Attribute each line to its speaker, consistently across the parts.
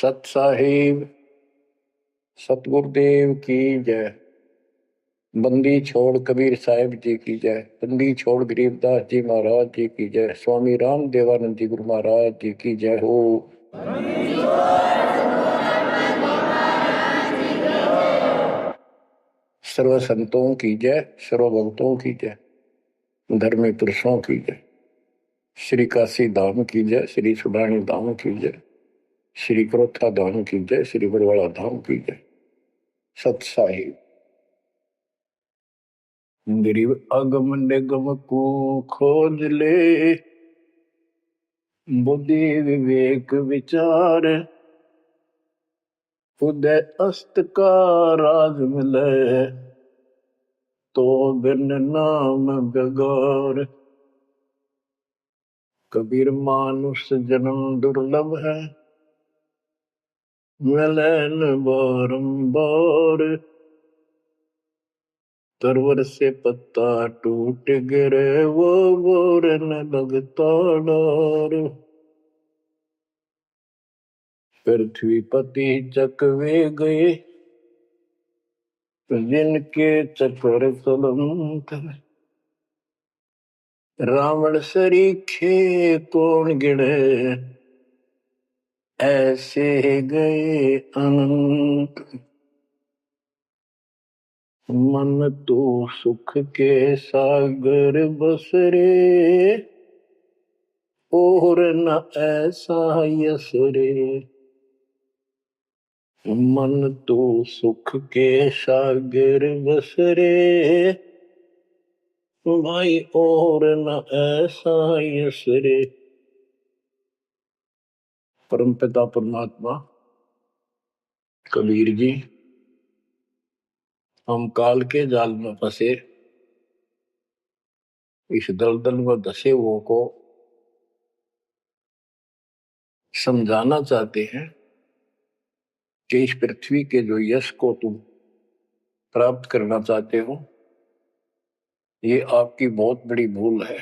Speaker 1: सत साहिब सतगुरुदेव की जय। बंदी छोड़ कबीर साहिब जी की जय। बंदी छोड़ गरीबदास जी महाराज जी की जय। स्वामी राम देवानंद जी गुरु महाराज जी की जय हो। सर्व संतों की जय, सर्व भक्तों की जय, धर्मी पुरुषों की जय। श्री काशी धाम की जय, श्री सुडानी धाम की जय, श्री क्रोथा धाम की जय, श्री बरवाड़ा धाम की जय। सत साहिब गरीब अगम निगम को खोज ले, बुद्धि विवेक विचार, उदय अस्त का राज मिले, तो बिन नाम बेगार। कबीर मानुष जन्म दुर्लभ है, मिले न बारंबार। तरवर से पत्ता टूट गिरे, वो बोर न लगता डार। पृथ्वी पति चकवे गए, जिनके चक्र चलंत। रावण सरीखे कौन गिने, ऐसे गए अनंत। मन तो सुख के सागर बसरे, और न ऐसा यस रे। मन तो सुख के सागर बसरे, भाई और न ऐसा यस रे। परमपिता परमात्मा कबीर जी, हम काल के जाल में फंसे इस दलदल में धसे हुओं को समझाना चाहते हैं कि इस पृथ्वी के जो यश को तुम प्राप्त करना चाहते हो, ये आपकी बहुत बड़ी भूल है।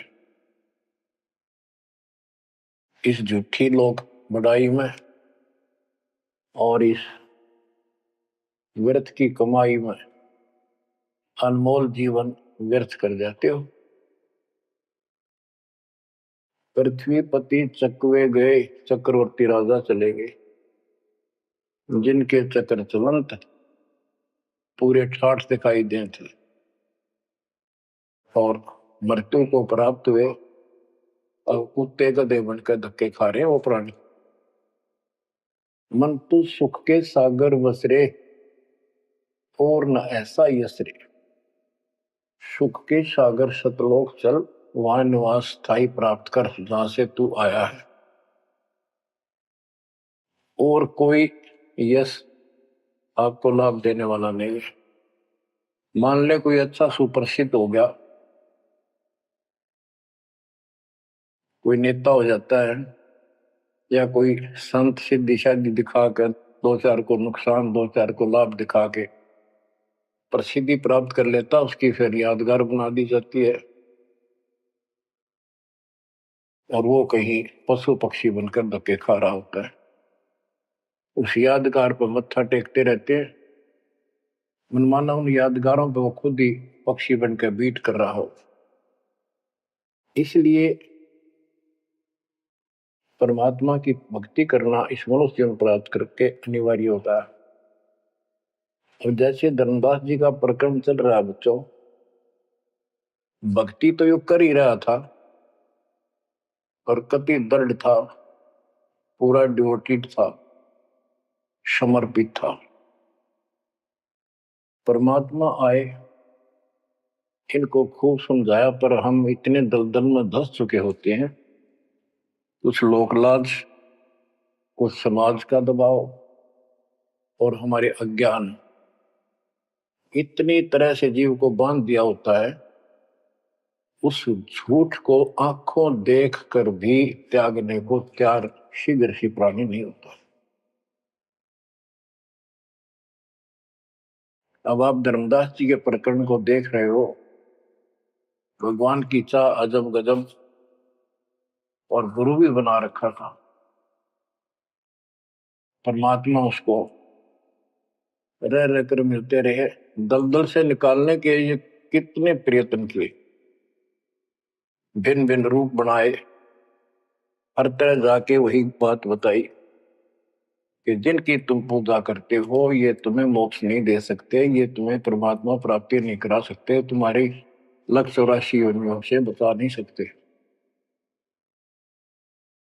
Speaker 1: इस झूठी लोक बड़ाई में और इस व्यर्थ की कमाई में अनमोल जीवन व्यर्थ कर जाते हो। पृथ्वी पति चकवे गए, चक्रवर्ती राजा चले गए, जिनके चक्र चलंत पूरे ठाठ दिखाई दे थे और मृत्यु को प्राप्त हुए और कुत्ते गधे बनकर धक्के खा रहे हैं वो प्राणी। मन तो सुख के सागर बसरे, और न ऐसा यसरे। सुख के सागर सतलोक चल, वहां निवास स्थायी प्राप्त कर जहां से तू आया है। और कोई यश आपको लाभ देने वाला नहीं है। मान ले कोई अच्छा सुप्रसिद्ध हो गया, कोई नेता हो जाता है, या कोई संत सिद्धि शादी दिखाकर दो चार को नुकसान दो चार को लाभ दिखा के प्रसिद्धि प्राप्त कर लेता, उसकी फिर यादगार बना दी जाती है और वो कहीं पशु पक्षी बनकर धक्के खा रहा होता है। उस यादगार पर मत्था टेकते रहते हैं, मनमाना उन यादगारों पर वो खुद ही पक्षी बनकर बीट कर रहा हो। इसलिए परमात्मा की भक्ति करना इस मनुष्य जीवन प्राप्त करके अनिवार्य होता है। और जैसे धर्मदास जी का प्रकरण चल रहा है बच्चों, भक्ति तो यो कर ही रहा था और कति दृढ़ था, पूरा डिवोटेड था, समर्पित था। परमात्मा आए, इनको खूब समझाया, पर हम इतने दलदल में धंस चुके होते हैं, कुछ लोकलाज, कुछ समाज का दबाव और हमारे अज्ञान इतनी तरह से जीव को बांध दिया होता है, उस झूठ को आंखों देख कर भी त्यागने को तैयार शीघ्र ही प्राणी नहीं होता। अब आप धर्मदास जी के प्रकरण को देख रहे हो, भगवान की चाह अजब गजब और गुरु भी बना रखा था। परमात्मा उसको रह रह कर मिलते रहे। दलदल से निकालने के ये कितने प्रयत्न किए, भिन्न भिन्न रूप बनाए, हर तरह जाके वही बात बताई कि जिनकी तुम पूजा करते हो ये तुम्हें मोक्ष नहीं दे सकते, ये तुम्हें परमात्मा प्राप्ति नहीं करा सकते, तुम्हारी 184 योनियों से बचा नहीं सकते।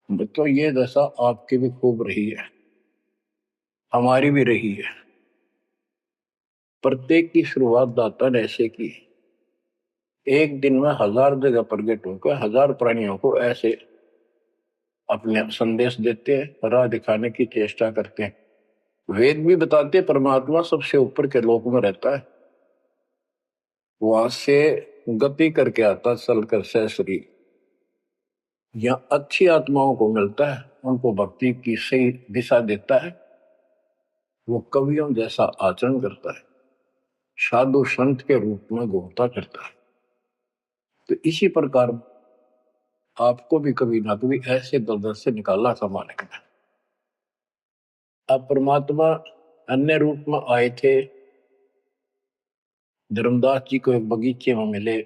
Speaker 1: तो ये दशा आपकी भी खूब रही है, हमारी भी रही है। प्रत्येक की शुरुआत दाता ने ऐसे की, एक दिन में 1000 जगह प्रकट होकर 1000 प्राणियों को ऐसे अपने संदेश देते हैं, राह दिखाने की चेष्टा करते हैं। वेद भी बताते परमात्मा सबसे ऊपर के लोक में रहता है, वहां से गति करके आता चल कर सहसरी, या अच्छी आत्माओं को मिलता है, उनको भक्ति की सही दिशा देता है, वो कवियों जैसा आचरण करता है, साधु संत के रूप में घूमता करता है। तो इसी प्रकार आपको भी कभी ना कभी ऐसे दलदल से निकाला समाने का। अब परमात्मा अन्य रूप में आए थे, धर्मदास जी को एक बगीचे में मिले,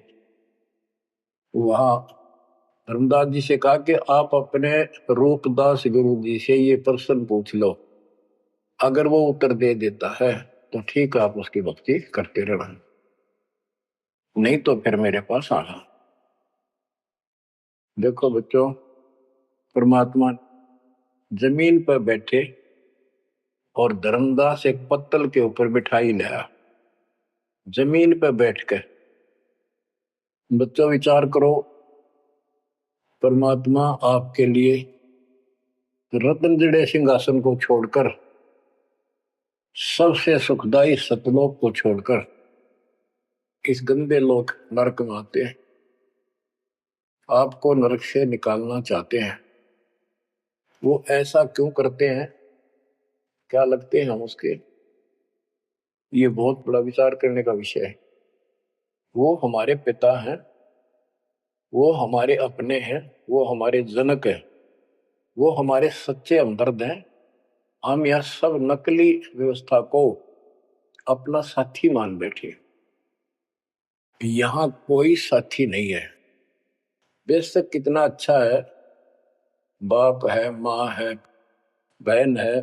Speaker 1: वहां धर्मदास जी से कहा कि आप अपने रूपदास गुरु जी से ये प्रश्न पूछ लो, अगर वो उत्तर दे देता है तो ठीक है, आप उसकी भक्ति करते रहना, नहीं तो फिर मेरे पास आना। देखो बच्चों, परमात्मा जमीन पर बैठे और धर्मदास एक पत्तल के ऊपर बिठाई लाया, जमीन पर बैठकर। बच्चों विचार करो, परमात्मा आपके लिए रत्न जड़े सिंहासन को छोड़कर, सबसे सुखदाई सतलोक को छोड़कर इस गंदे लोक नरक में आते हैं, आपको नरक से निकालना चाहते हैं। वो ऐसा क्यों करते हैं, क्या लगते हैं हम उसके, ये बहुत बड़ा विचार करने का विषय है। वो हमारे पिता हैं, वो हमारे अपने हैं, वो हमारे जनक हैं, वो हमारे सच्चे हमदर्द हैं। हम यह सब नकली व्यवस्था को अपना साथी मान बैठे, यहां कोई साथी नहीं है। बेशक कितना अच्छा है, बाप है, माँ है, बहन है,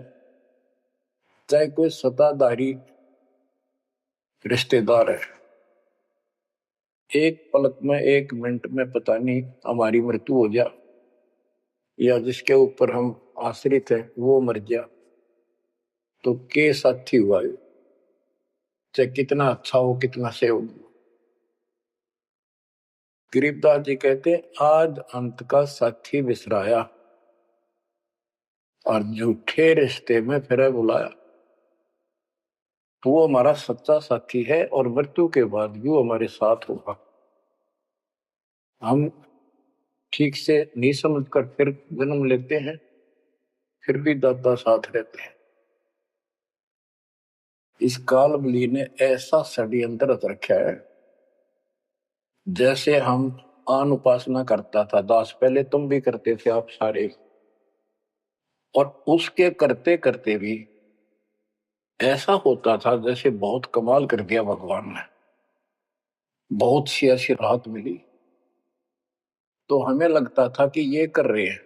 Speaker 1: चाहे कोई सत्ताधारी रिश्तेदार है, एक पलक में, एक मिनट में पता नहीं हमारी मृत्यु हो जाए, या जिसके ऊपर हम आश्रित हैं वो मर गया, तो के साथी हुआ है, चाहे कितना अच्छा हो, कितना से हो। गरीबदास जी कहते हैं, आज अंत का साथी बिसराया और झूठे रिश्ते में फिर बुलाया। तो वो हमारा सच्चा साथी है और मृत्यु के बाद भी वो हमारे साथ होगा। हम ठीक से नहीं समझकर फिर जन्म लेते हैं, फिर भी दादा साथ रहते हैं। इस काल बली ने ऐसा षड्यंत्र रच रखा है, जैसे हम आन उपासना करता था दास, पहले तुम भी करते थे आप सारे, और उसके करते करते भी ऐसा होता था जैसे बहुत कमाल कर दिया भगवान ने, बहुत सी ऐसी राहत मिली, तो हमें लगता था कि ये कर रहे हैं,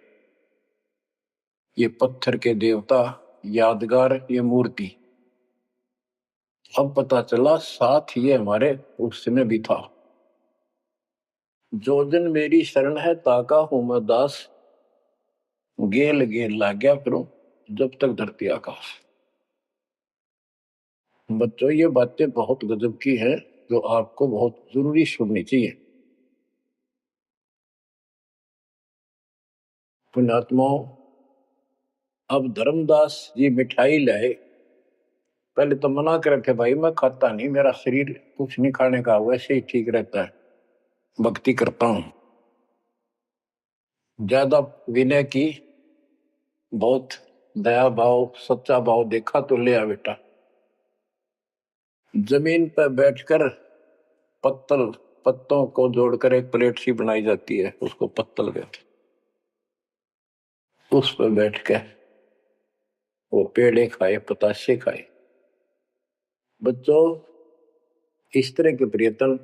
Speaker 1: ये पत्थर के देवता, यादगार, ये मूर्ति। अब पता चला साथ ये हमारे उस समय भी था। जो जन मेरी शरण है ताका हूं मैं दास, गेल गेल ला गया फिरूं जब तक धरती आकाश। बच्चों ये बातें बहुत गजब की हैं, जो आपको बहुत जरूरी सुननी चाहिए। पुण्यात्माओं, अब धर्मदास जी मिठाई लाए, पहले तो मना कर रखे, भाई मैं खाता नहीं, मेरा शरीर कुछ नहीं खाने का, वैसे ही ठीक रहता है, भक्ति करता हूं। ज्यादा विनय की, बहुत दया भाव, सच्चा भाव देखा तो ले आ बेटा। जमीन पर बैठकर पत्तल, पत्तों को जोड़कर एक प्लेट सी बनाई जाती है, उसको पत्तल कहते, उस पर बैठ के वो पेड़े खाए, पतासे खाए। बच्चों, इस तरह के प्रयत्न,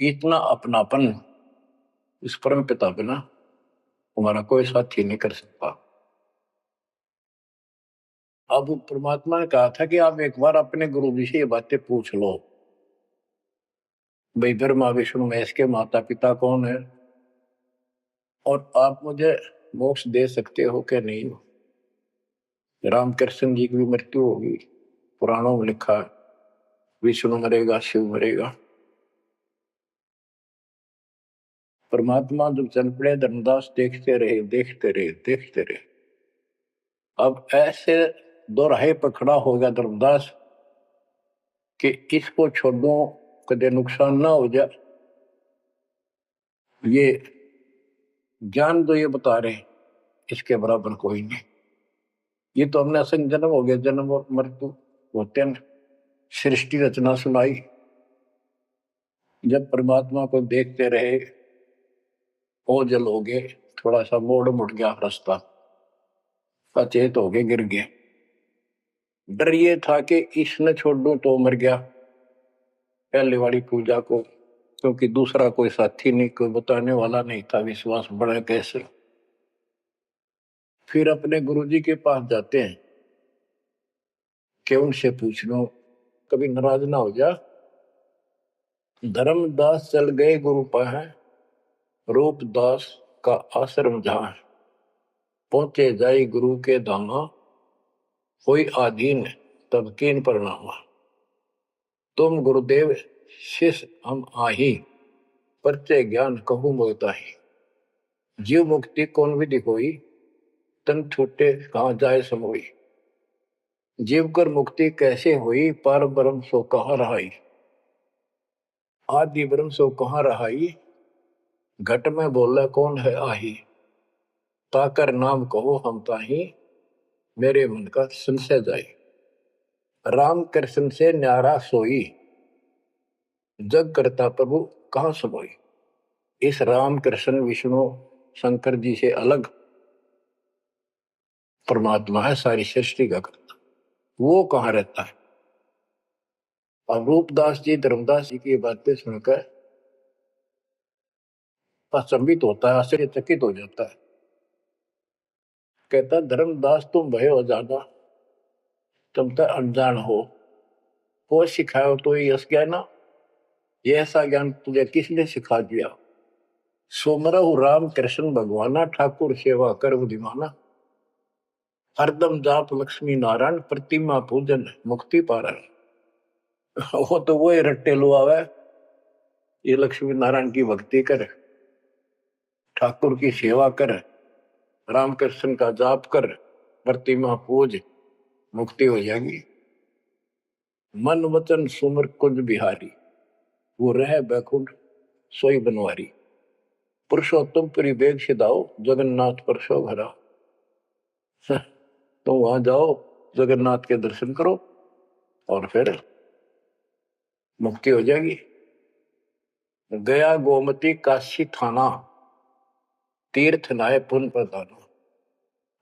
Speaker 1: इतना अपनापन इस परम पिता बिना हमारा कोई साथी नहीं कर सकता। अब परमात्मा ने कहा था कि आप एक बार अपने गुरु जी से ये बातें पूछ लो, भाई ब्रह्मा विष्णु महेश के माता पिता कौन है, और आप मुझे मोक्ष दे सकते हो कि नहीं। रामकृष्ण जी की भी मृत्यु होगी, पुराणों में लिखा है, विष्णु मरेगा, शिव मरेगा। परमात्मा जब चल पड़े, धर्मदास देखते रहे, देखते रहे, देखते रहे। अब ऐसे दोराहे पर खड़ा हो गया धर्मदास कि इसको छोड़ो, कदे नुकसान ना हो जाए। ये ज्ञान तो ये बता रहे, इसके बराबर कोई नहीं। ये तो हमने असंग जन्म हो गया, जन्म और मृत्यु होते हैं। सृष्टि रचना सुनाई, जब परमात्मा को देखते रहे, ओझल हो गए, थोड़ा सा मोड़ मुड़ गया रास्ता, अचेत हो गए, गिर गए। डर ये था कि इसने छोड़ दूं तो मर गया पहले वाली पूजा को, क्योंकि दूसरा कोई साथी नहीं, कोई बताने वाला नहीं था, विश्वास बढ़े कैसे। फिर अपने गुरुजी के पास जाते हैं कि उनसे पूछ लो, कभी नाराज ना हो जा। धर्मदास चल गए गुरु पास, रूपदास का आश्रम जहां, पहुंचे जाई गुरु के धामा, कोई आधीन तब कीन प्रणामा। तुम गुरुदेव शिष्य हम आही, परचे ज्ञान कहूं मोताही। जीव मुक्ति कौन विधि कोई, तन छूटे कहाँ जाए समोई। जीव कर मुक्ति कैसे हुई, पार ब्रह्म सो कहाँ रहाई। आदि ब्रह्म सो कहाँ रहाई, घट में बोला कौन है आही। ताकर नाम कहो हम ताही, मेरे मन का संशय जाए। राम कृष्ण से न्यारा सोई, जग करता प्रभु कहाँ समोई। इस राम कृष्ण विष्णु शंकर जी से अलग परमात्मा है, सारी सृष्टि का करता, वो कहाँ रहता है। और रूपदास जी धर्मदास जी की बातें सुनकर अचंभित होता है, आश्चर्यचकित हो जाता है। कहता धर्मदास तुम भय हो ज्यादा, तुम तो अनजान हो सिखाओ तो ये यश ज्ञान, ये ऐसा ज्ञान तुझे किसने सिखा दिया। सोमरहु राम कृष्ण भगवाना, ठाकुर सेवा कर बुद्धिमाना। हरदम जाप लक्ष्मी नारायण, प्रतिमा पूजन मुक्ति पारण। वो तो वो रट्टे लुआवे, ये लक्ष्मी नारायण की भक्ति कर, ठाकुर की सेवा कर, रामकृष्ण का जाप कर, प्रतिमा पूज, मुक्ति हो जाएगी। मन वचन सुमर कुंज बिहारी, वो रह बैकुंठ सोई बनवारी। पुरुषोत्तम पुरी बेग सिधाओ, जगन्नाथ परसो भरा। तो वहां जाओ, जगन्नाथ के दर्शन करो और फिर मुक्ति हो जाएगी। गया गोमती काशी थाना, तीर्थ नाय पुन प्रदाना।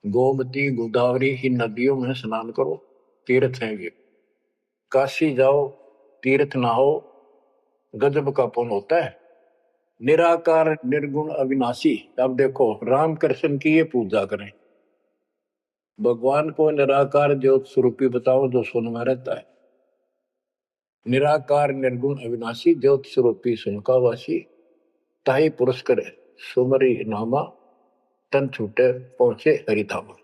Speaker 1: गोमती गोदावरी इन नदियों में स्नान करो, तीर्थ हैं ये। काशी जाओ, तीर्थ नहाओ, गजब का पुण्य होता है। निराकार निर्गुण अविनाशी, अब देखो राम कृष्ण की ये पूजा करें, भगवान को निराकार ज्योत स्वरूपी बताओ जो सुन में रहता है। निराकार निर्गुण अविनाशी, ज्योत स्वरूपी सुनकावासी, ताही पुरुष करे सुमरी नामा, तन छूटे पहुंचे हरिधामा।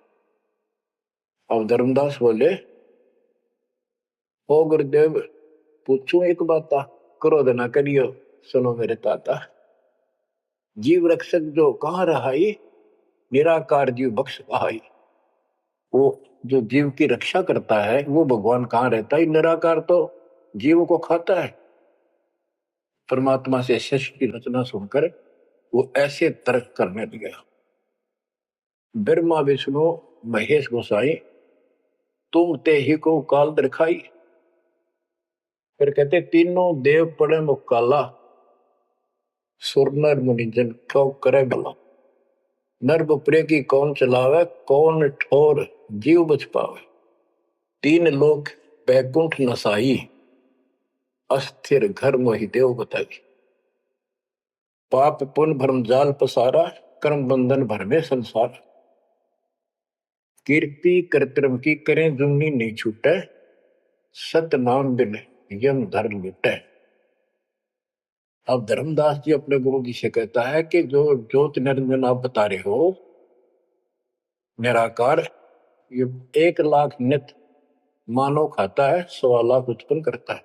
Speaker 1: अब धर्मदास बोले, ओ गुरुदेव पूछू एक बात, क्रोध न करियो सुनो मेरे ताता। जीव रक्षक जो कहाँ रहाई, निराकार जीव बख्श कहाई। वो जो जीव की रक्षा करता है वो भगवान कहाँ रहता है, निराकार तो जीव को खाता है। परमात्मा से सृष्टि की रचना सुनकर वो ऐसे तर्क करने लगा। ब्रह्मा विष्णु महेश गोसाई, तुम ते ही को काल दिखाई। फिर कहते तीनों देव पड़े मुकाला, सुर नर मुनि जन क्यों करे भला। नर बपरे की कौन चलावे, कौन ठोर जीव बच पावे। तीन लोक बैकुंठ नसाई, अस्थिर घर मोहि देव बताई। पाप पुण्य भरम जाल पसारा, कर्म बंधन भर में संसार। कीर्ति कर्तव्य की करें जुमनी नहीं छूटे, सत नाम बिन यम धर लुटे। अब धर्मदास जी अपने गुरु जी से कहता है कि जो ज्योत निरंजन आप बता रहे हो निराकार, ये 1,00,000 नित मानव खाता है, 1,00,000 उत्पन्न करता है।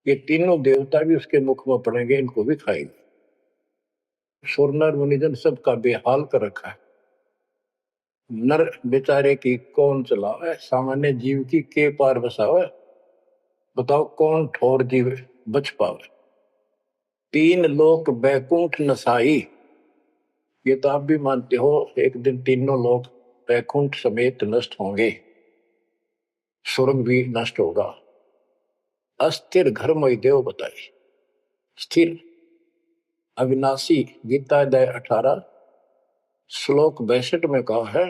Speaker 1: ये तीनों देवता भी उसके मुख में पड़ेंगे, इनको भी खाएंगे। सुर नर मुनिजन सबका बेहाल कर रखा है। नर बेचारे की कौन चलावे, सामान्य जीव की के पार बसावे। बताओ कौन ठोर जीव बच पावे। तीन लोक बैकुंठ नसाई, ये तो आप भी मानते हो एक दिन तीनों लोग बैकुंठ समेत नष्ट होंगे, स्वर्ग भी नष्ट होगा। अस्थिर घर मई देव बताई। स्थिर अविनाशी, गीता अध्याय 18 श्लोक 62 में कहा है,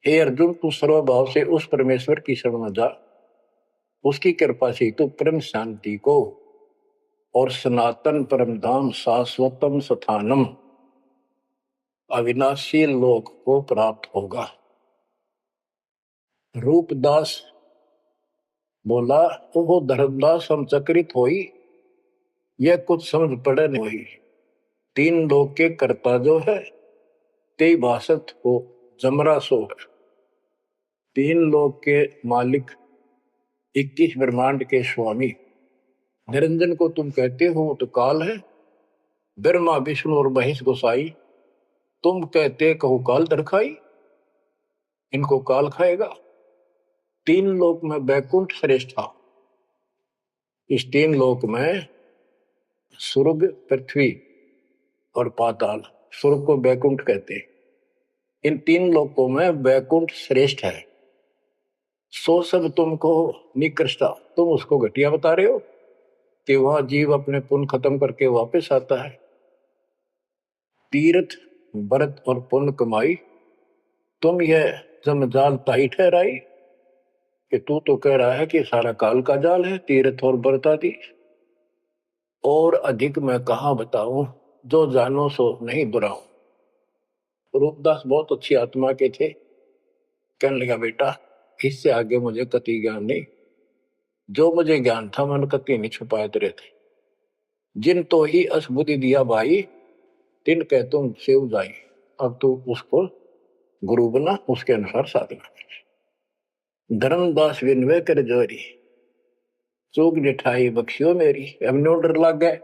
Speaker 1: हे अर्जुन तू सर्वभाव से उस परमेश्वर की शरण में जा, उसकी कृपा से तू परम शांति को और सनातन परम धाम शाश्वतम स्थानम अविनाशी लोक को प्राप्त होगा। रूपदास बोला, वो धर्मदास हम चक्रित होई, यह कुछ समझ पड़े नहीं हुई। तीन लोक के कर्ता जो है ते भाषत हो जमरा सो है। तीन लोक के मालिक 21 ब्रह्मांड के स्वामी निरंजन को तुम कहते हो तो काल है। ब्रह्मा विष्णु और महेश गोसाई तुम कहते कहो काल दरखाई, इनको काल खाएगा। तीन लोक में बैकुंठ श्रेष्ठ था। इस तीन लोक में स्वर्ग पृथ्वी और पाताल, स्वर्ग को बैकुंठ कहते हैं। इन तीन लोकों में बैकुंठ श्रेष्ठ है। सो सब तुमको निकृष्टा, तुम उसको घटिया बता रहे हो कि वह जीव अपने पुण्य खत्म करके वापस आता है। तीर्थ व्रत और पुण्य कमाई तुम यह जमजाल ताई ठहराई कि तू तो कह रहा है कि सारा काल का जाल है तीर्थ और व्रत आदि। और अधिक मैं कहा बताऊं, जो जानो सो नहीं दुराऊं। रूपदास बहुत अच्छी आत्मा के थे। कहने लगा बेटा इससे आगे मुझे कति ज्ञान नहीं, जो मुझे ज्ञान था मन कति नहीं छुपाए तेरे थे। जिन तो ही असबुद्धि दिया भाई, तिन कह तुम सेव जाई। अब तू उसको गुरु बना, उसके अनुसार साधना। धर्मदास विनवे कर जोरी, चूक निठाई बख्शियो मेरी। अब नो डर लग गए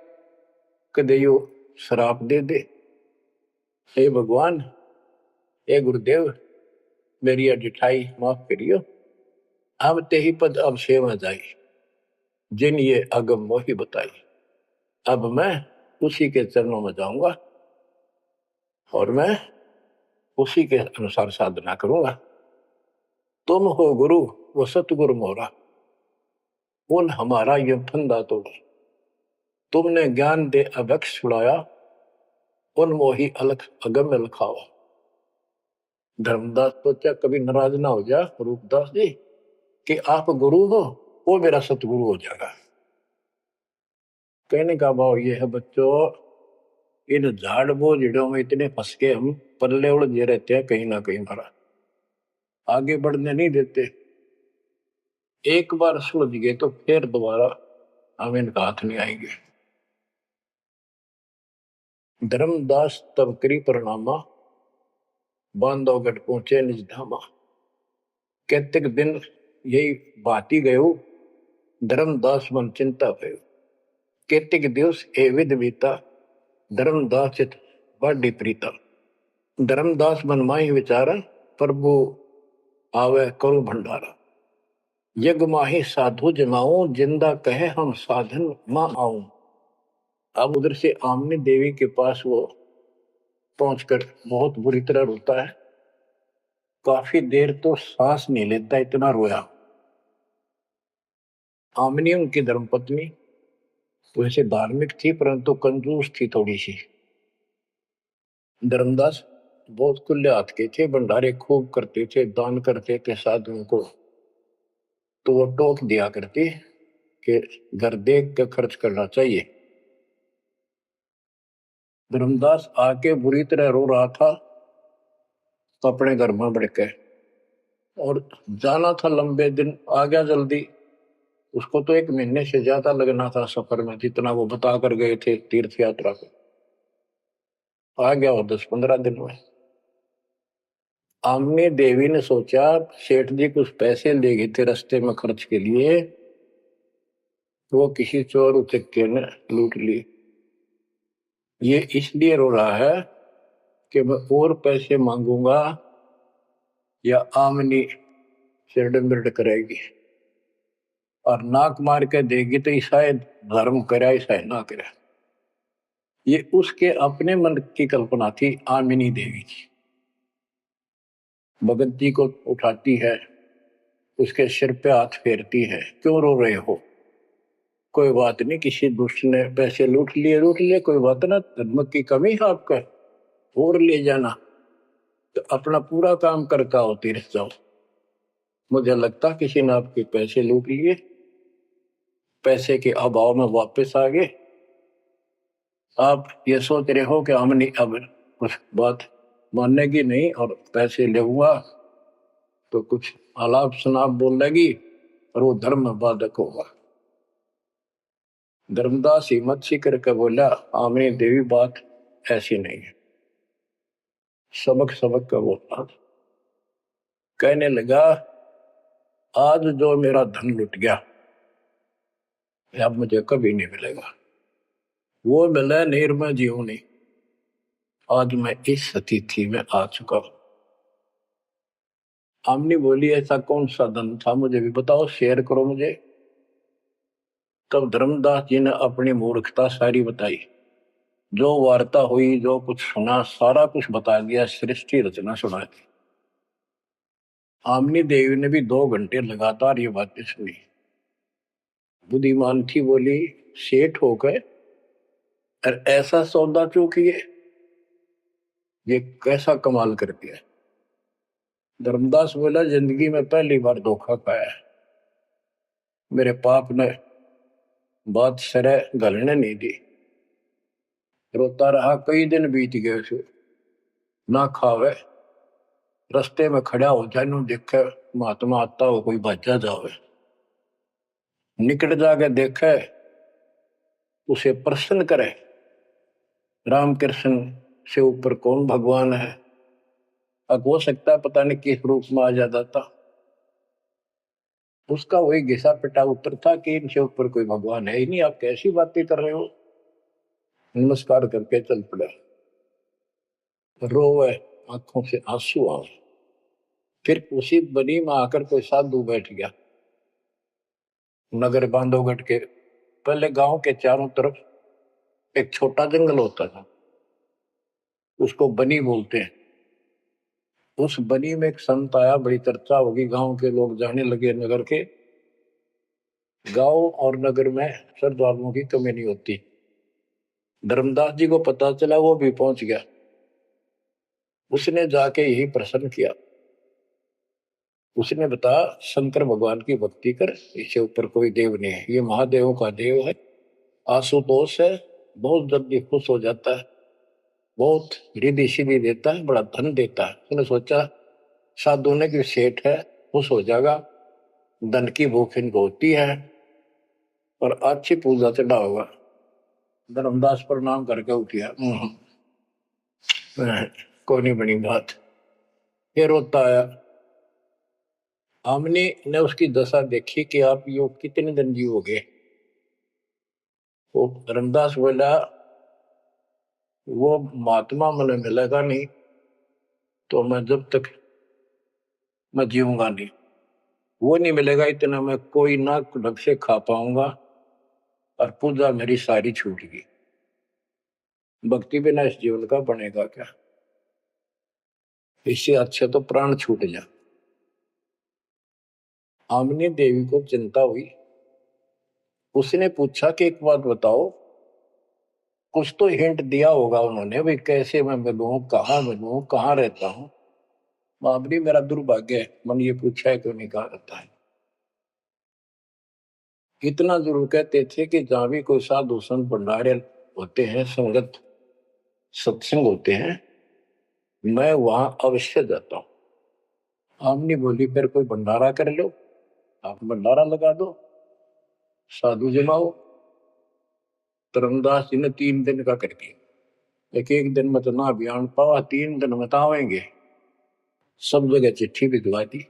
Speaker 1: कदे यो शराप दे दे। हे भगवान, हे गुरुदेव, मेरी अडिठाई माफ करियो। अब ते ही पद अब सेवा जाई, जिन ये अगम मोही बताई। अब मैं उसी के चरणों में जाऊंगा और मैं उसी के अनुसार साधना करूंगा। तुम हो गुरु वो सतगुरु मोरा, उन हमारा ये फंदा तोड़ा। तुमने ज्ञान दे अभक्ष छुड़ाया, उन मोही अलख अगम में लखाओ। धर्मदास सोचा कभी नाराज ना हो जा रूपदास जी कि आप गुरु हो, वो मेरा सतगुरु हो जाएगा। कहने का भाव ये है बच्चों, इन झाड़ बोझड़ों में इतने फंस के हम पल्ले उलझे रहते हैं, कहीं ना कहीं हमारा आगे बढ़ने नहीं देते। एक बार सुलझ गए तो फिर दोबारा हम इनका हाथ नहीं आएंगे। धर्मदास तब करी परिणामा, बांधवगढ़ पहुंचे निज धामा। कहते दिन यही बाती गयो, धर्मदास मन चिंता भयो। कहते दिवस ए विध बीता, धर्मदास चित बाडी प्रीता। धर्मदास मन माही विचारा, प्रभु आवे करो भंडारा। यज्ञ माही साधु जमाऊं, जिंदा कहे हम साधन मां आऊं। अब उधर से आमने देवी के पास वो पहुंचकर बहुत बुरी तरह रोता है। काफी देर तो सांस नहीं लेता, इतना रोया। आमनी उनकी धर्मपत्नी वैसे धार्मिक थी परंतु कंजूस थी थोड़ी सी। धर्मदास बहुत खुले हाथ के थे, भंडारे खूब करते थे, दान करते थे साधुओं को। तो वो टोक दिया करते कि घर देख के खर्च करना चाहिए। धर्मदास आके बुरी तरह रो रहा था तो अपने घर में बढ़ के, और जाना था लंबे दिन, आ गया जल्दी। उसको तो 1 महीने से ज्यादा लगना था सफर में, जितना वो बता कर गए थे तीर्थ यात्रा को। आ गया वो 10-15 दिन में। आमनी देवी ने सोचा सेठ जी कुछ पैसे ले गए थे रास्ते में खर्च के लिए, तो वो किसी चोर उचक्के ने लूट ली। ये इसलिए रो रहा है कि मैं और पैसे मांगूंगा या आमनी सिरडम्बिरड करेगी, और नाक मार के देगी तो शायद धर्म करे शायद ना करे। ये उसके अपने मन की कल्पना थी आमिनी देवी की। भगत जी को उठाती है, उसके सिर पे हाथ फेरती है, क्यों रो रहे हो? कोई बात नहीं, किसी दुष्ट ने पैसे लूट लिए, कोई बात ना, धर्म की कमी है आपका, और ले जाना, तो अपना पूरा काम करके आओ, तीर्थ जाओ। मुझे लगता किसी ने आपके पैसे लूट लिए, पैसे के अभाव में वापस आ गए। आप ये सोच रहे हो कि हमने अब कुछ बात मानने की नहीं और पैसे ले हुआ तो कुछ आलाप शनाप बोल लेगी और वो धर्म में बाधक होगा। धर्मदास हिम्मत सी करके बोला, आमनी देवी बात ऐसी नहीं है। सबक सबक का बोला, कहने लगा आज जो मेरा धन लुट गया अब मुझे कभी नहीं मिलेगा। वो मिले नीर में जीव नहीं। आज मैं इस स्थिति में आ चुका हूं। आमनी बोली ऐसा कौन सा धन था, मुझे भी बताओ, शेयर करो मुझे। तब धर्मदास जी ने अपनी मूर्खता सारी बताई, जो वार्ता हुई, जो कुछ सुना, सारा कुछ बता दिया, सृष्टि रचना सुना दी। आमनी देवी ने भी 2 घंटे लगातार ये बातें सुनी। बुद्धिमान थी, बोली सेठ हो गए और ऐसा सौदा चूकिए, ये कैसा कमाल कर दिया। धर्मदास बोला जिंदगी में पहली बार धोखा खाया है। मेरे पाप ने बात सरे गलने नहीं दी। रोता रहा, कई दिन बीत गए उसे, ना खावे, रस्ते में खड़ा हो जाए, नु देखे महात्मा आता हो, कोई भाजा जावे, निकट जाके देखे, उसे प्रसन्न करे, राम कृष्ण से ऊपर कौन भगवान है। अब हो सकता है पता नहीं किस रूप में आ जाता था। उसका वही घिसा पिटा उत्तर था कि इनसे ऊपर कोई भगवान है ही नहीं, आप कैसी बातें कर रहे हो। नमस्कार करके चल पड़ा। रोवे, आंखों से आंसू आए। फिर उसी बनी में आकर कोई साधु बैठ गया। नगर बांधवगढ़ के पहले गांव के चारों तरफ एक छोटा जंगल होता था, उसको बनी बोलते हैं। उस बनी में एक संत आया, बड़ी चर्चा होगी, गांव के लोग जाने लगे नगर के। गांव और नगर में श्रद्धालुओं की कमी नहीं होती। धर्मदास जी को पता चला, वो भी पहुंच गया। उसने जाके यही प्रश्न किया। उसने बताया शंकर भगवान की भक्ति कर, इससे ऊपर कोई देव नहीं है, ये महादेवों का देव है, आशुतोष है, बहुत जल्दी खुश हो जाता है, बहुत रिद्धि सिद्धि देता है, बड़ा धन देता है। उसने सोचा साधु ने कि सेठ है, खुश हो जाएगा, धन की भूख इनको होती है और अच्छी पूजा चढ़ा होगा। धर्मदास प्रणाम करके उठिया, कोई नहीं बनी बात। फिर रोता आया। हमने ने उसकी दशा देखी कि आप योग कितने दिन जीवोगे। वो धर्मदास बोला वो महात्मा मुझे मिलेगा नहीं तो मैं जब तक मैं जीऊंगा नहीं, वो नहीं मिलेगा इतना मैं कोई ना ढंग से खा पाऊंगा और पूजा मेरी सारी छूट गई। भक्ति बिना इस जीवन का बनेगा क्या, इससे अच्छे तो प्राण छूट जा। आमनी देवी को चिंता हुई। उसने पूछा कि एक बात बताओ, कुछ तो हिंट दिया होगा उन्होंने, भाई कैसे मैं मिलूं, कहाँ रहता हूँ। बाबरी मेरा दुर्भाग्य है, मन ये पूछा है क्यों नहीं कहा रहता है। इतना जरूर कहते थे कि जहां भी कोई साधु संत भंडारे होते हैं, संगत सत्संग होते हैं, मैं वहां अवश्य जाता हूँ। आमनी बोली फिर कोई भंडारा कर लो, आप भंडारा लगा दो, साधु जमाओ। धर्मदास जी ने 3 दिन का कर दिया। एक दिन में तो ना बयान पावा, 3 दिन में तो आवेंगे। सब जगह चिट्ठी भिजवा दी,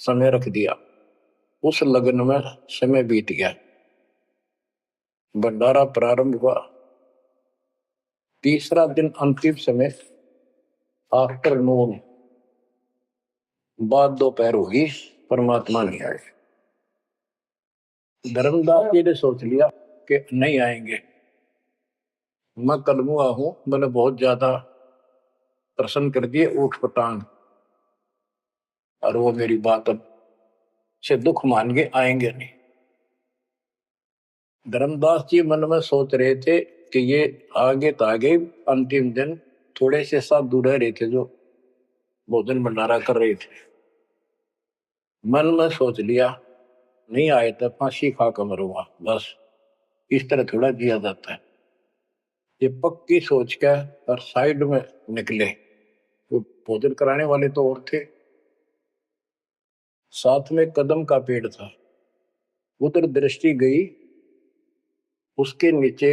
Speaker 1: समय रख दिया। उस लगन में समय बीत गया, भंडारा प्रारंभ हुआ। तीसरा दिन अंतिम समय, आफ्टरनून, बाद दोपहर होगी, परमात्मा नहीं आए। धर्मदास जी ने सोच लिया कि नहीं आएंगे। मैं कलमुआ हूं, मैंने बहुत ज्यादा प्रसन्न कर दिए ऊट पटांग, और वो मेरी बात अब से दुख मान के आएंगे नहीं। धर्मदास जी मन में सोच रहे थे कि ये आगे तो आगे अंतिम दिन थोड़े से साधु रह रहे थे जो भोजन भंडारा कर रहे थे। मन में सोच लिया नहीं आए तो फांसी खा कर मरूंगा, बस इस तरह थोड़ा जिया जाता है। ये पक्की सोच के और साइड में निकले। वो भोजन कराने वाले तो और थे, साथ में कदम का पेड़ था। उधर दृष्टि गई, उसके नीचे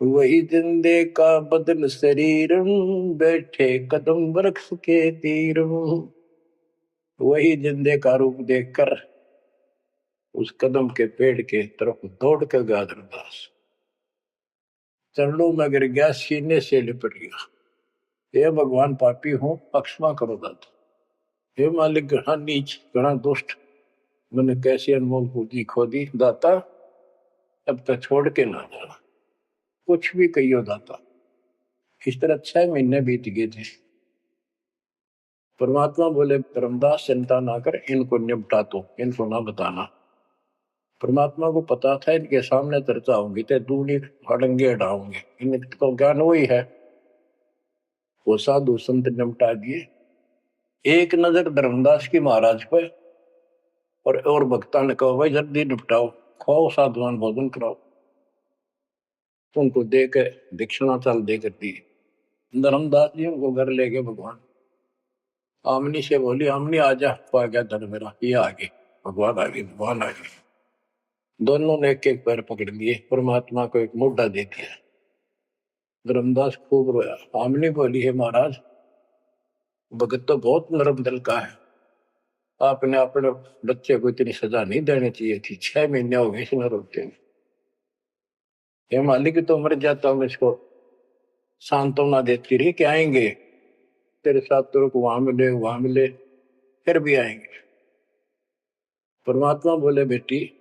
Speaker 1: वही जिंदे का बदल शरीर, बैठे कदम वृक्ष के तीर। वही जिंदे का रूप देखकर उस कदम के पेड़ के तरफ दौड़ कर गया धर्मदास। चरणों में गिर गया, सीने से लिपट गया। हे भगवान, पापी हूं, क्षमा करो दाता। हे मालिक, घना नीच, घना दुष्ट, मैंने कैसी अनमोल पूंजी खो दी दाता, अब तक छोड़ के ना जाना। कुछ भी कहियो दाता। इस तरह 6 महीने बीत गए थे। परमात्मा बोले धर्मदास चिंता ना कर, इनको निपटा तो, इनको ना बताना। परमात्मा को पता था इनके सामने चर्चा होंगी तो दूनी हड़ंगे हटाओगे, इनको ज्ञान वही है। वो साधु संत निपटा दिए। एक नजर धर्मदास की महाराज पे, और भक्ता ने कहा भाई जल्दी निपटाओ, खाओ साधुवान भोजन कराओ। उनको दे के दक्षिणा चाल दे कर दी। धर्मदास जी उनको घर ले गए भगवान। आमनी से बोली, आमनी आजा, पा गया धन मेरा, ये आगे भगवान आगे, भगवान आगे। दोनों ने एक एक पैर पकड़ लिए, परमात्मा को एक मुद्दा दे दिया। धर्मदास खूब रोया। आमनी बोली, है महाराज, भगत तो बहुत नरम दिल का है, आपने अपने बच्चे को इतनी सजा नहीं देनी चाहिए थी। 6 महीने हो गए इसमें रोते हैं। ये मालिक तो मर जाता हूँ, इसको सांत्वना देती रही कि आएंगे तेरे साथ, तेरे को वहां मिले, फिर भी आएंगे। परमात्मा बोले, बेटी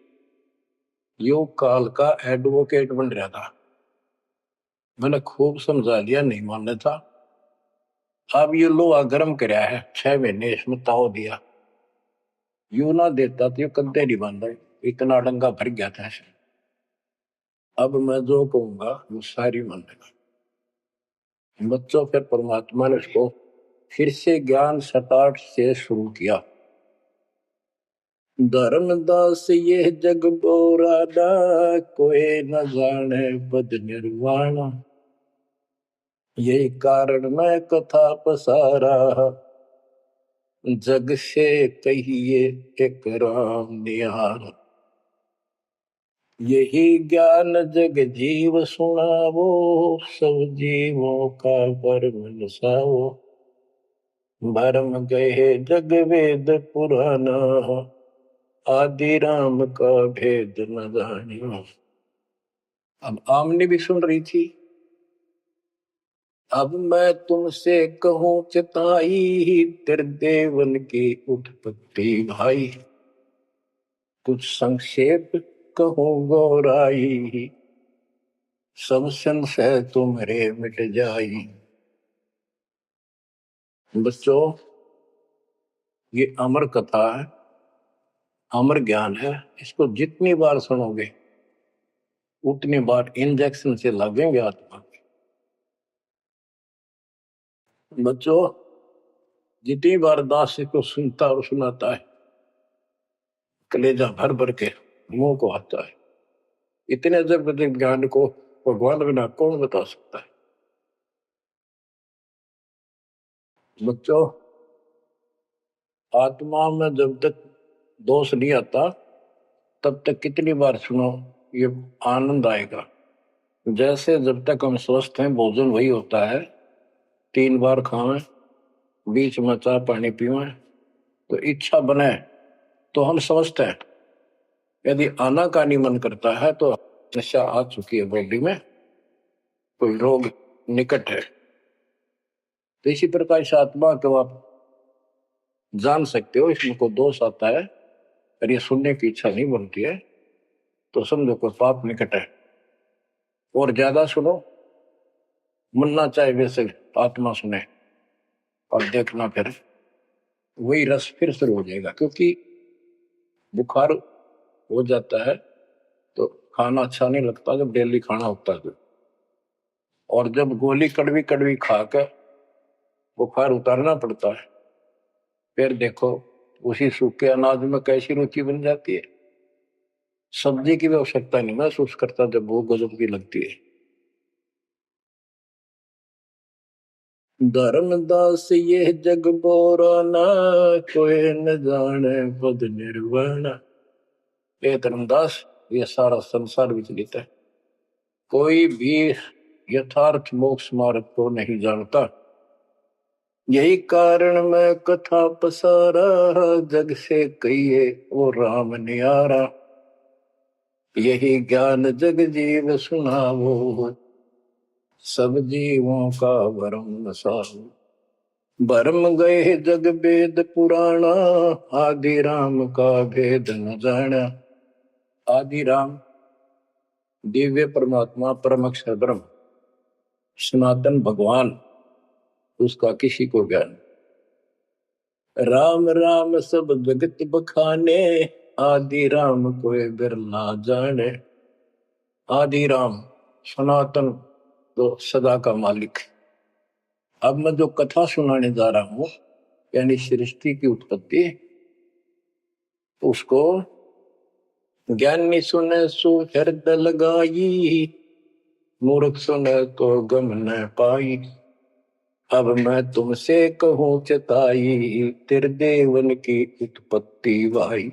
Speaker 1: योग काल का एडवोकेट बन रहा था, मैंने खूब समझा लिया, नहीं मानना था। अब ये लोहा गर्म कराया है, 6 महीने इसमें ताव दिया, यू ना देता तो ये कद्दे नहीं बन रहे, इतना डंगा भर गया था इसमें। अब मैं जो कहूंगा वो सारी मानेगा। बच्चों, फिर परमात्मा ने उसको फिर से ज्ञान सटाट से शुरू किया। धर्मदास ये जग बोराना, कोई न जाने पद निर्वाणा। यही कारण मैं कथा पसारा, जग से कहिए एक राम निहार। यही ज्ञान जग जीव सुनावो, सब जीवों का परम नसावो। भरम गए जग वेद पुराना, आदि राम का भेद न जानियो। अब आमने भी सुन रही थी। अब मैं तुमसे कहूं चिताई, त्रिदेवन की उत्पत्ति भाई। कुछ संक्षेप कहूं गौराई, सब संशय तुम्हारे मिट जाई। बच्चों, ये अमर कथा है, अमर ज्ञान है। इसको जितनी बार सुनोगे उतनी बार इंजेक्शन से लगेंगे आत्मा। बच्चों, जितनी बार दास को सुनता और सुनाता है, कलेजा भर भर के मुंह को आता है। इतने अजब अजब ज्ञान को भगवान बिना कौन बता सकता है। बच्चों, आत्मा में जब तक दोष नहीं आता तब तक कितनी बार सुनो, ये आनंद आएगा। जैसे जब तक हम स्वस्थ हैं भोजन वही होता है, 3 बार खावें, बीच में चाय पानी पीवें, तो इच्छा बने तो हम स्वस्थ हैं। यदि आनाकानी मन करता है तो नशा आ चुकी है बॉडी में, कोई रोग निकट है। तो इसी प्रकार इस आत्मा को आप जान सकते हो, इसमें को दोष आता है और ये सुनने की इच्छा नहीं बनती है तो समझो कोई पाप निकट है। और ज्यादा सुनो, मुन्ना चाहे वैसे आत्मा सुने और देखना, फिर वही रस फिर शुरू हो जाएगा। क्योंकि बुखार हो जाता है तो खाना अच्छा नहीं लगता जब डेली खाना होता है। और जब गोली कड़वी कड़वी खाकर बुखार उतारना पड़ता है, फिर देखो उसी सूखे अनाज में कैसी रुचि बन जाती है। सब्जी की भी आवश्यकता नहीं महसूस करता जब वो गजब की लगती है। धर्मदास ये जग बोराना, कोई न जाने पद निर्वाण। ये धर्मदास, ये सारा संसार विचलित है, कोई भी यथार्थ मोक्ष मार्ग को नहीं जानता। यही कारण मैं कथा पसारा, जग से कहिए वो राम नियारा। यही ज्ञान जग जीव सुनावो, सब जीवों का भरम नसाओ। भरम गए जग वेद पुराणा, आदि राम का भेद न जाना। आदि राम दिव्य परमात्मा परम अक्षर ब्रह्म सनातन भगवान, उसका किसी को ज्ञान। राम राम सब जगत बखाने, आदि राम कोई बिरला जाने। आदि राम सनातन तो सदा का मालिक। अब मैं जो कथा सुनाने जा रहा हूं, यानी सृष्टि की उत्पत्ति, उसको ज्ञानी सुने सो हृदय लगाई, मूर्ख सुने तो गम न पाई। अब मैं तुमसे कहूं चताई, त्रिदेवन की उत्पत्ति वाई।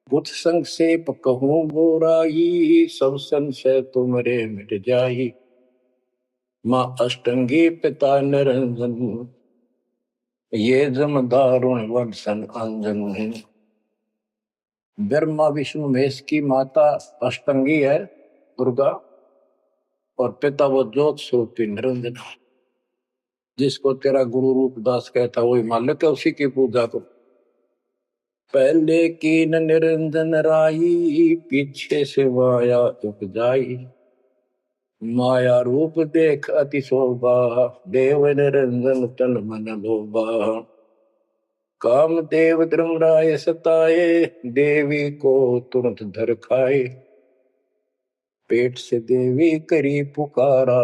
Speaker 1: कुछ संक्षेप कहूं बोराई, सब संशय तुमरे मिट जाई। माँ अष्टंगी पिता निरंजन, ये जम दारुण वंशन अंजन। ब्रह्मा विष्णु महेश की माता अष्टंगी है दुर्गा, और पिता वो ज्योत स्वरूपी निरंजन। जिसको तेरा गुरु रूप दास कहता वही मालिक है, उसी की पूजा को। पहले की न निरंजन राई, पीछे से माया उपजाई। माया रूप देख अति शोभा, देव निरंजन तन मन लोभा। काम देव धर्मराय सताए, देवी को तुरंत धर खाए। पेट से देवी करी पुकारा,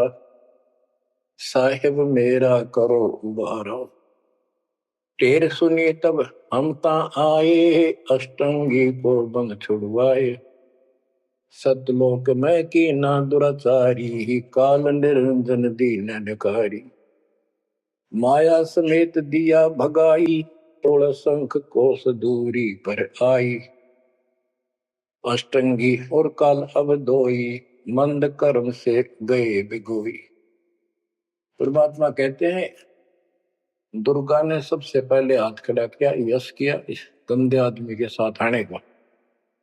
Speaker 1: साहिब मेरा करो उबारा। टेर सुनी तब हम ता आए, अष्टंगी को बंद छुड़वाए। सतलोक में की ना दुराचारी, काल निरंजन दीन निकारी। माया समेत दिया भगाई, तोड़ शंख कोस दूरी पर आई। अष्टंगी और काल अब दोई, मंद कर्म से गए बिगोई। परमात्मा कहते हैं दुर्गा ने सबसे पहले हाथ खड़ा किया, यश किया इस गंदे आदमी के साथ आने का।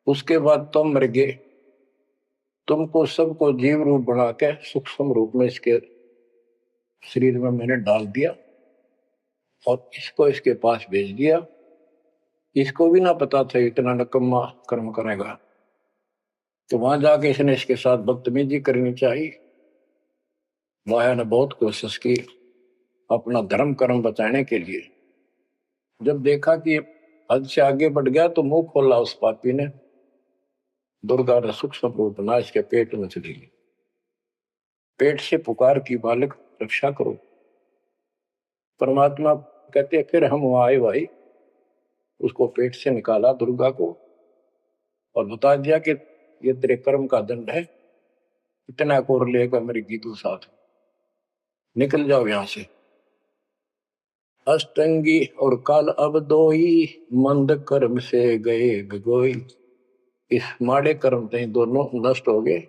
Speaker 1: उसके बाद तुम मर गए, तुमको सबको जीव रूप बना के सूक्ष्म रूप में इसके शरीर में मैंने डाल दिया और इसको इसके पास भेज दिया। इसको भी ना पता था इतना नकम्मा कर्म करेगा, तो वहां जाके इसने इसके साथ बदतमीजी करनी चाहिए। माया ने बहुत कोशिश की अपना धर्म कर्म बचाने के लिए। जब देखा कि हद से आगे बढ़ गया तो मुंह खोला उस पापी ने, दुर्गा ने सूक्ष्म रूप बना इसके पेट में चली गई। पेट से पुकार की, बालक रक्षा करो। परमात्मा कहते फिर हम वहां आए भाई, उसको पेट से निकाला दुर्गा को और बता दिया कि ये तेरे कर्म का दंड है, इतना कोर लेकर मेरी गीतू साथ निकल जाओ यहां से। अष्टंगी और काल अब दोई, मंद कर्म से गए गगोई। इस माड़े कर्म से दोनों नष्ट हो गए,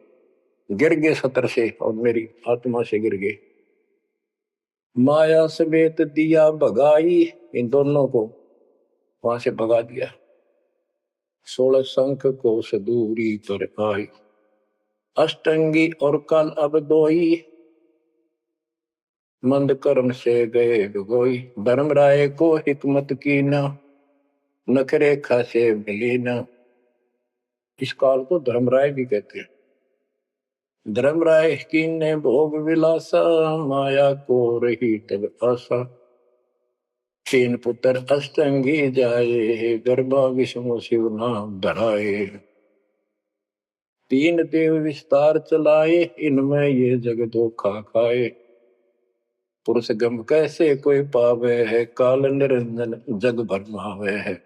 Speaker 1: गिर गए सतर से और मेरी आत्मा से गिर गए। माया समेत दिया भगाई, इन दोनों को वहां से भगा दिया। 16 शंख को दूरी पर आई, अष्टंगी और काल अब दोई, मंद कर्म से गए गगोई। धर्मराय को हिकमत की न, नखरे खासे मिली न। इस काल को धर्मराय भी कहते हैं। धर्मराय की ने भोग विलासा, माया को रही तब आशा। 3 पुत्र अष्टंगी जाए, गर्भा विष्णु शिव नाम धराए। 3 देव विस्तार चलाए, इनमें ये जग धोखा खाए। पुरुष गम कैसे कोई पावे है, काल निरंजन जग भरमावे है।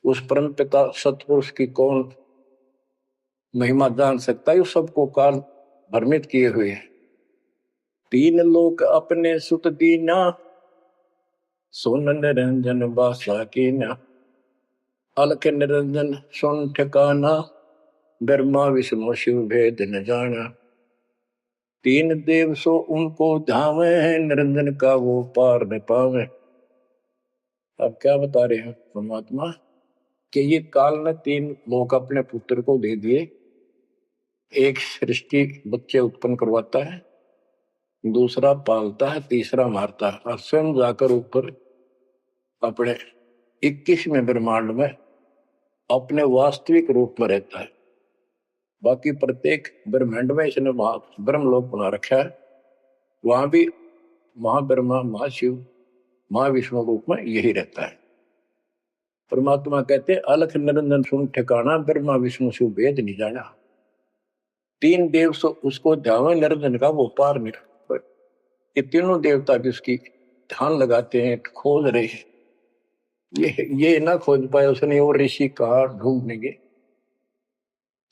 Speaker 1: उस परम पिता सतपुरुष की कौन महिमा जान सकता है, सबको काल भ्रमित किए हुए है। 3 लोक अपने सुत दीना, सोन निरंजन बासा कीना। अलख निरंजन सुन ठिकाना, ब्रह्मा विष्णु शिव भेद न जाना। 3 देव सो उनको धावे, निरंजन का वो पार न पावे। अब क्या बता रहे हैं परमात्मा कि ये काल ने 3 लोग अपने पुत्र को दे दिए। एक सृष्टि बच्चे उत्पन्न करवाता है, दूसरा पालता है, तीसरा मारता है और स्वयं जाकर ऊपर अपने 21वें ब्रह्मांड में अपने वास्तविक रूप में रहता है। बाकी प्रत्येक ब्रह्मांड में इसने ब्रह्मलोक बना रखा है, वहां भी महाब्रह्मा महाशिव महाविष्णु रूप में यही रहता है। परमात्मा कहते अलख निरंजन सुन ठिकाना, ब्रह्मा विष्णु शिव भेद नहीं जाना। 3 देव सो उसको ध्यान, निरंजन का वो पार नहीं। ये तीनों देवता भी उसकी ध्यान लगाते हैं, खोज रहे हैं। ये ना खोज पाए उसने और ऋषि कहा ढूंढनेंगे।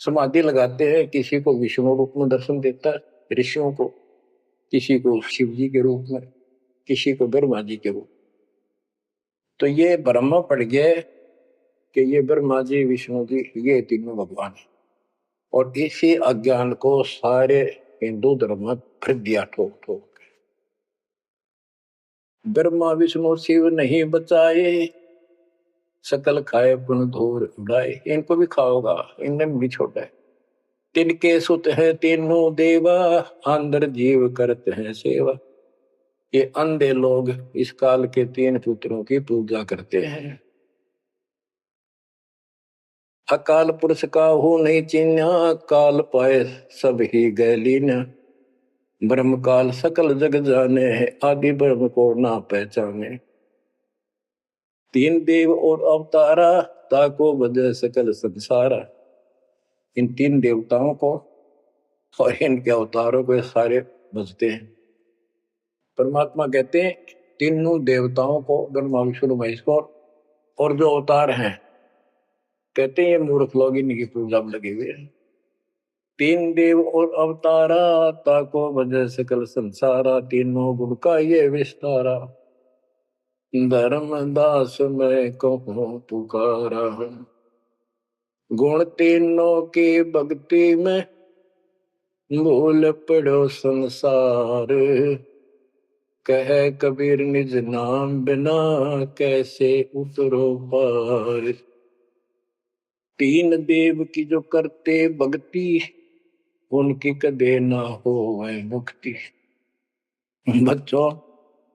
Speaker 1: समाधि लगाते हैं, किसी को विष्णु रूप में दर्शन देता है ऋषियों को, किसी को शिव जी के रूप में, किसी को ब्रह्मा जी के रूप। तो ये ब्रह्मा पड़ गया कि ये ब्रह्मा जी विष्णु जी ये तीनों भगवान है। और इसी अज्ञान को सारे हिंदू धर्म में भर दिया ठोक ठोक। ब्रह्मा विष्णु शिव नहीं बचाए, सकल खाए पुन धूर उड़ाए। इनको भी खाओगा, इनने भी छोड़ा है। तिनके सुत है तीनों देवा, अंदर जीव करते हैं सेवा। ये अंधे लोग इस काल के 3 पुत्रों की पूजा करते हैं। अकाल पुरुष का हो नहीं चिन्ह, काल पाए सब ही गैलीन। ब्रह्म काल सकल जग जाने, आदि ब्रह्म को ना पहचाने। 3 देव और अवतारा, ताको बजे सकल संसारा। इन 3 देवताओं को और इनके अवतारों को सारे बजते हैं। परमात्मा कहते हैं तीनों देवताओं को, ब्रह्मा विष्णु महेश को और जो अवतार हैं, कहते हैं ये मूर्ख लोग इनकी पूजा में लगे हुए हैं। 3 देव और अवतारा, ताको वजह सकल संसारा। तीनों गुण का ये विस्तारा, धर्मदास मैं कहूँ पुकारा। गुण तीनों की भक्ति में, भूल पड़ो संसार। कह कबीर निज नाम बिना, कैसे उतरो पार। 3 देव की जो करते भक्ति, उनकी कदे ना हो वह मुक्ति। बच्चों,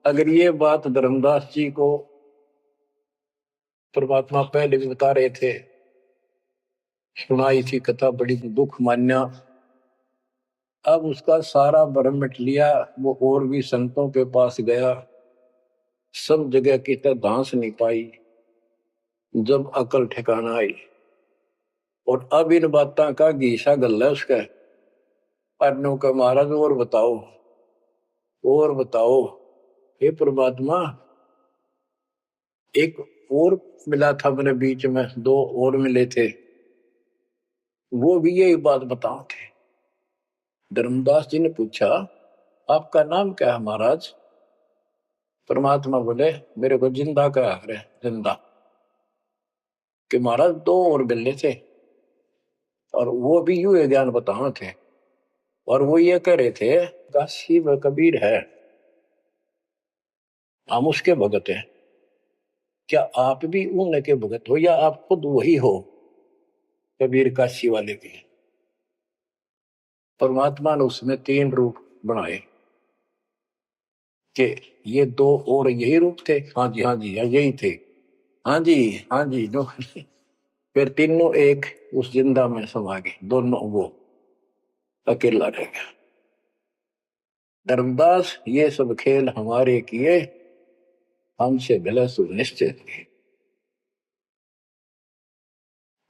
Speaker 1: अगर ये बात धर्मदास जी को परमात्मा पहले भी बता रहे थे, सुनाई थी कथा, बड़ी दुख मान्या। अब उसका सारा भ्रम मिट लिया। वो और भी संतों के पास गया, सब जगह की तरह धांस नहीं पाई। जब अकल ठिकाना आई, और अब इन बातों का घीसा गल है उसका। पढ़ने का महाराज और बताओ हे परमात्मा, एक और मिला था मेरे बीच में, दो और मिले थे, वो भी यही बात बताओ थे। धर्मदास जी ने पूछा आपका नाम क्या है महाराज? परमात्मा बोले मेरे को जिंदा कहा है, जिंदा। कि महाराज दो और मिले थे और वो भी यूं ज्ञान बताओ थे, और वो ये कह रहे थे काशी में कबीर है, हम उसके भगत हैं। क्या आप भी उनके भगत हो या आप खुद वही हो कबीर काशी वाले के? परमात्मा ने उसमें तीन रूप बनाए कि ये दो और यही रूप थे। हाँ जी हाँ जी यही थे। हाँ जी हाँ जी दो। फिर तीनों एक उस जिंदा में समा गए, दोनों वो अकेला रह गया। धर्मदास ये सब खेल हमारे किए, हमसे भला सुनिश्चित किए।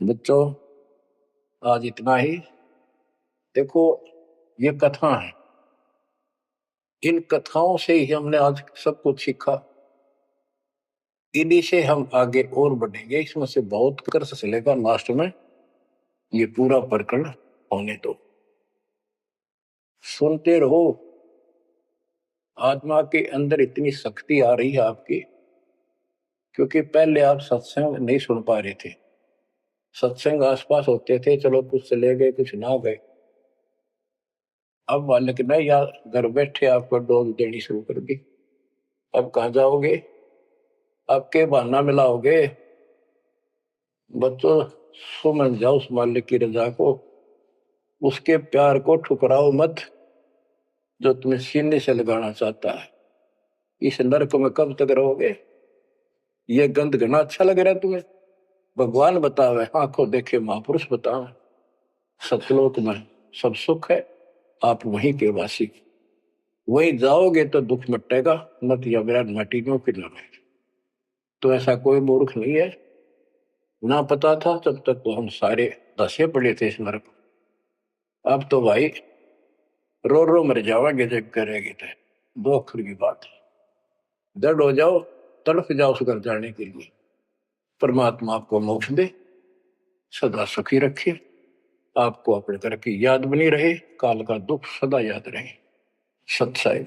Speaker 1: बच्चों आज इतना ही। देखो ये कथा है, इन कथाओं से ही हमने आज सब कुछ सीखा, इन्हीं से हम आगे और बढ़ेंगे। इसमें से बहुत कर चलेगा, लास्ट में ये पूरा प्रकरण होने दो, सुनते रहो। आत्मा के अंदर इतनी शक्ति आ रही है आपकी, क्योंकि पहले आप सत्संग नहीं सुन पा रहे थे। सत्संग आसपास होते थे, चलो कुछ चले गए कुछ ना गए। अब मालिक ने या घर बैठे आपको डोज देनी शुरू कर दी। अब कहाँ जाओगे? आपके बहाना मिलाओगे? बच्चों समझ जाओ उस मालिक की रजा को, उसके प्यार को ठुकराओ मत जो तुम्हें सीने से लगाना चाहता है। इस नरक में कब तक रहोगे? ये गंध घना अच्छा लग रहा है तुम्हें? भगवान बतावे, आंखों देखे महापुरुष बतावे, सतलोक में सब सुख है, आप वहीं के वासी। वहीं जाओगे तो दुख मिटेगा, मत या विराट माटी में फिर लगे। तो ऐसा कोई मूर्ख नहीं है। ना पता था तब तक तो हम सारे दसे पड़े थे इस नरक। अब तो भाई रो रो मर जाओगे जब करेगी तो। दो अक्षर की बात है, दर्द हो जाओ, तड़फ जाओ उस घर जाने के लिए। परमात्मा आपको मोक्ष दे, सदा सुखी रखे, आपको अपने घर की याद बनी रहे, काल का दुख सदा याद रहे। सत्साई।